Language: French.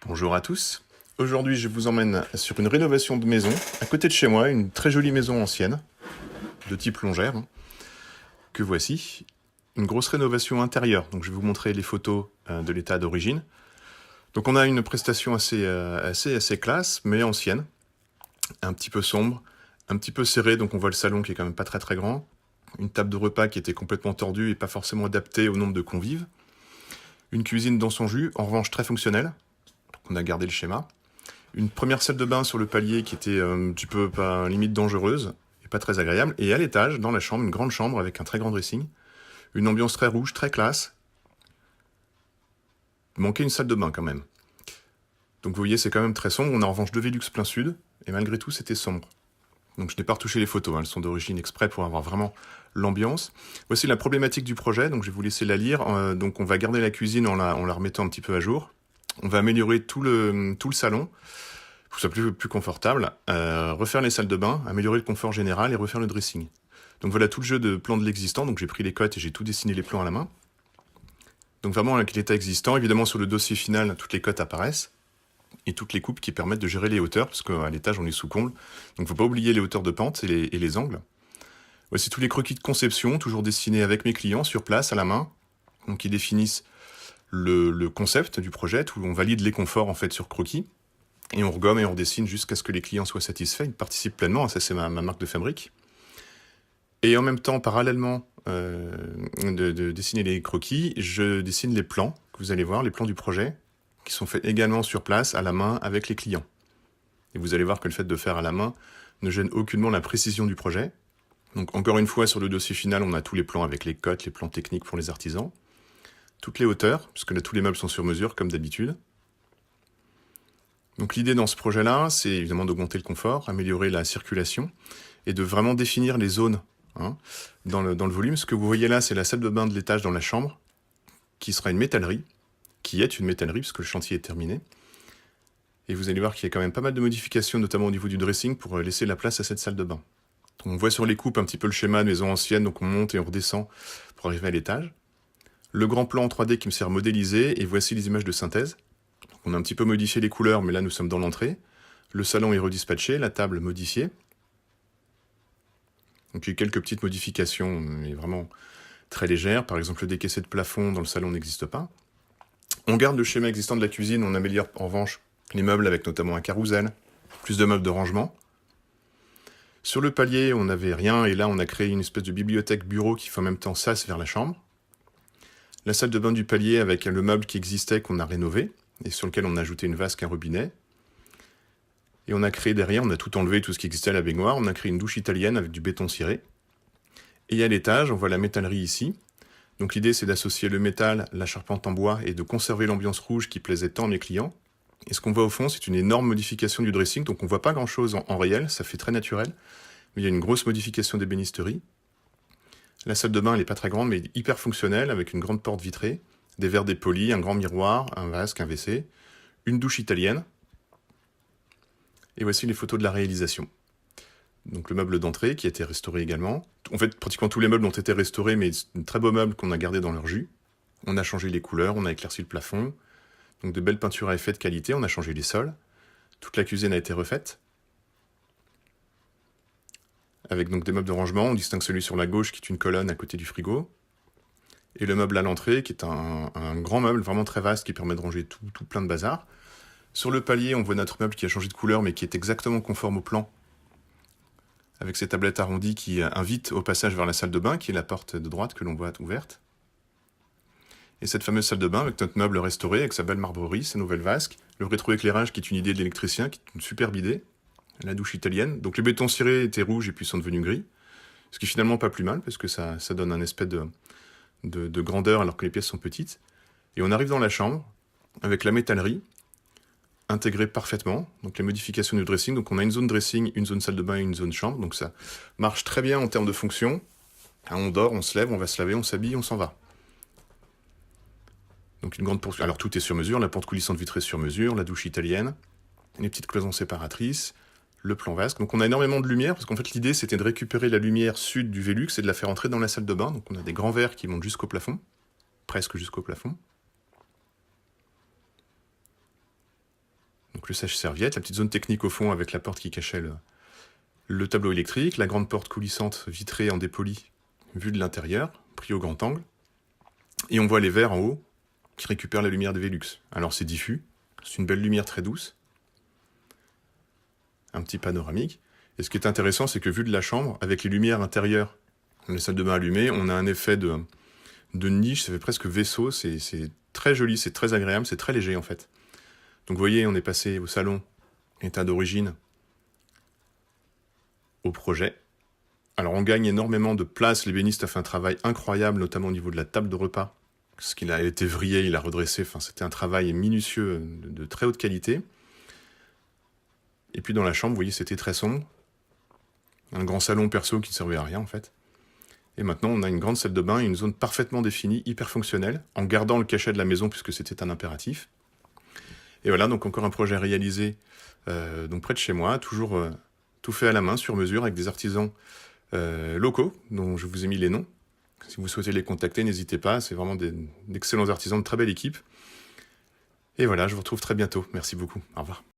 Bonjour à tous. Aujourd'hui, je vous emmène sur une rénovation de maison, à côté de chez moi, une très jolie maison ancienne, de type longère, que voici. Une grosse rénovation intérieure, donc je vais vous montrer les photos de l'état d'origine. Donc on a une prestation assez classe, mais ancienne, un petit peu sombre, un petit peu serré, donc on voit le salon qui est quand même pas très grand, une table de repas qui était complètement tordue et pas forcément adaptée au nombre de convives, une cuisine dans son jus, en revanche très fonctionnelle, on a gardé le schéma. Une première salle de bain sur le palier qui était un petit peu limite dangereuse et pas très agréable. Et à l'étage, dans la chambre, une grande chambre avec un très grand dressing. Une ambiance très rouge, très classe. Il manquait une salle de bain quand même. Donc vous voyez, c'est quand même très sombre. On a en revanche deux Velux plein sud. Et malgré tout, c'était sombre. Donc je n'ai pas retouché les photos. Elles sont d'origine exprès pour avoir vraiment l'ambiance. Voici la problématique du projet. Donc je vais vous laisser la lire. Donc on va garder la cuisine en la remettant un petit peu à jour. On va améliorer tout le salon pour que ce soit plus confortable, refaire les salles de bain, améliorer le confort général et refaire le dressing. Donc voilà tout le jeu de plans de l'existant, donc j'ai pris les cotes et j'ai tout dessiné les plans à la main. Donc vraiment avec l'état existant, évidemment sur le dossier final, toutes les cotes apparaissent, et toutes les coupes qui permettent de gérer les hauteurs, parce qu'à l'étage on est sous comble, donc il ne faut pas oublier les hauteurs de pente et les angles. Voici tous les croquis de conception, toujours dessinés avec mes clients, sur place, à la main, donc qui définissent le concept du projet, où on valide les conforts en fait sur croquis. Et on regomme et on redessine jusqu'à ce que les clients soient satisfaits. Ils participent pleinement, ça c'est ma marque de fabrique. Et en même temps, parallèlement de dessiner les croquis, je dessine les plans, que vous allez voir, les plans du projet, qui sont faits également sur place, à la main, avec les clients. Et vous allez voir que le fait de faire à la main ne gêne aucunement la précision du projet. Donc encore une fois, sur le dossier final, on a tous les plans avec les cotes, les plans techniques pour les artisans. Toutes les hauteurs, puisque là tous les meubles sont sur mesure, comme d'habitude. Donc l'idée dans ce projet-là, c'est évidemment d'augmenter le confort, améliorer la circulation et de vraiment définir les zones dans le volume. Ce que vous voyez là, c'est la salle de bain de l'étage dans la chambre, qui sera une métallerie, qui est une métallerie puisque le chantier est terminé. Et vous allez voir qu'il y a quand même pas mal de modifications, notamment au niveau du dressing, pour laisser la place à cette salle de bain. On voit sur les coupes un petit peu le schéma de maison ancienne, donc on monte et on redescend pour arriver à l'étage. Le grand plan en 3D qui me sert à modéliser, et voici les images de synthèse. On a un petit peu modifié les couleurs, mais là nous sommes dans l'entrée. Le salon est redispatché, la table modifiée. Donc il y a eu quelques petites modifications, mais vraiment très légères. Par exemple, le décaissé de plafond dans le salon n'existe pas. On garde le schéma existant de la cuisine, on améliore en revanche les meubles avec notamment un carrousel, plus de meubles de rangement. Sur le palier, on n'avait rien, et là on a créé une espèce de bibliothèque-bureau qui fait en même temps sas vers la chambre. La salle de bain du palier avec le meuble qui existait qu'on a rénové, et sur lequel on a ajouté une vasque, un robinet. Et on a créé derrière, on a tout enlevé, tout ce qui existait à la baignoire, on a créé une douche italienne avec du béton ciré. Et à l'étage, on voit la métallerie ici. Donc l'idée, c'est d'associer le métal, la charpente en bois, et de conserver l'ambiance rouge qui plaisait tant à mes clients. Et ce qu'on voit au fond, c'est une énorme modification du dressing, donc on voit pas grand-chose en réel, ça fait très naturel. Mais il y a une grosse modification d'ébénisterie. La salle de bain, elle n'est pas très grande, mais hyper fonctionnelle, avec une grande porte vitrée, des verres dépolis, un grand miroir, un vasque, un WC, une douche italienne. Et voici les photos de la réalisation. Donc le meuble d'entrée qui a été restauré également. En fait, pratiquement tous les meubles ont été restaurés, mais c'est un très beau meuble qu'on a gardé dans leur jus. On a changé les couleurs, on a éclairci le plafond. Donc de belles peintures à effet de qualité, on a changé les sols. Toute la cuisine a été refaite. Avec donc des meubles de rangement, on distingue celui sur la gauche qui est une colonne à côté du frigo. Et le meuble à l'entrée, qui est un grand meuble vraiment très vaste qui permet de ranger tout plein de bazar. Sur le palier, on voit notre meuble qui a changé de couleur, mais qui est exactement conforme au plan, avec ces tablettes arrondies qui invitent au passage vers la salle de bain, qui est la porte de droite que l'on voit ouverte. Et cette fameuse salle de bain avec notre meuble restauré, avec sa belle marbrerie, sa nouvelle vasque, le rétroéclairage qui est une idée de l'électricien, qui est une superbe idée, la douche italienne. Donc les bétons cirés étaient rouges et puis sont devenus gris, ce qui est finalement pas plus mal, parce que ça donne un aspect de grandeur alors que les pièces sont petites. Et on arrive dans la chambre avec la métallerie intégrée parfaitement, donc les modifications du dressing. Donc on a une zone dressing, une zone salle de bain et une zone chambre, donc ça marche très bien en termes de fonction. On dort, on se lève, on va se laver, on s'habille, on s'en va. Donc une grande porte. Alors tout est sur mesure, la porte coulissante vitrée sur mesure, la douche italienne, les petites cloisons séparatrices, le plan vasque. Donc on a énormément de lumière, parce qu'en fait l'idée c'était de récupérer la lumière sud du Velux et de la faire entrer dans la salle de bain. Donc on a des grands verres qui montent jusqu'au plafond, presque jusqu'au plafond. Donc le sèche-serviette, la petite zone technique au fond avec la porte qui cachait le tableau électrique, la grande porte coulissante vitrée en dépoli vue de l'intérieur, pris au grand angle. Et on voit les verres en haut qui récupèrent la lumière des Velux. Alors c'est diffus, c'est une belle lumière très douce. Un petit panoramique. Et ce qui est intéressant, c'est que vu de la chambre, avec les lumières intérieures, les salles de bain allumées, on a un effet de niche, ça fait presque vaisseau, c'est très joli, c'est très agréable, c'est très léger en fait. Donc vous voyez, on est passé au salon, état d'origine, au projet. Alors on gagne énormément de place, l'ébéniste a fait un travail incroyable, notamment au niveau de la table de repas, parce qu'il a été vrillé, il a redressé, enfin c'était un travail minutieux de très haute qualité. Et puis dans la chambre, vous voyez, c'était très sombre, un grand salon perso qui ne servait à rien en fait. Et maintenant, on a une grande salle de bain et une zone parfaitement définie, hyper fonctionnelle, en gardant le cachet de la maison puisque c'était un impératif. Et voilà, donc encore un projet réalisé donc près de chez moi, toujours tout fait à la main, sur mesure, avec des artisans locaux, dont je vous ai mis les noms. Si vous souhaitez les contacter, n'hésitez pas, c'est vraiment d'excellents artisans, de très belle équipe. Et voilà, je vous retrouve très bientôt. Merci beaucoup. Au revoir.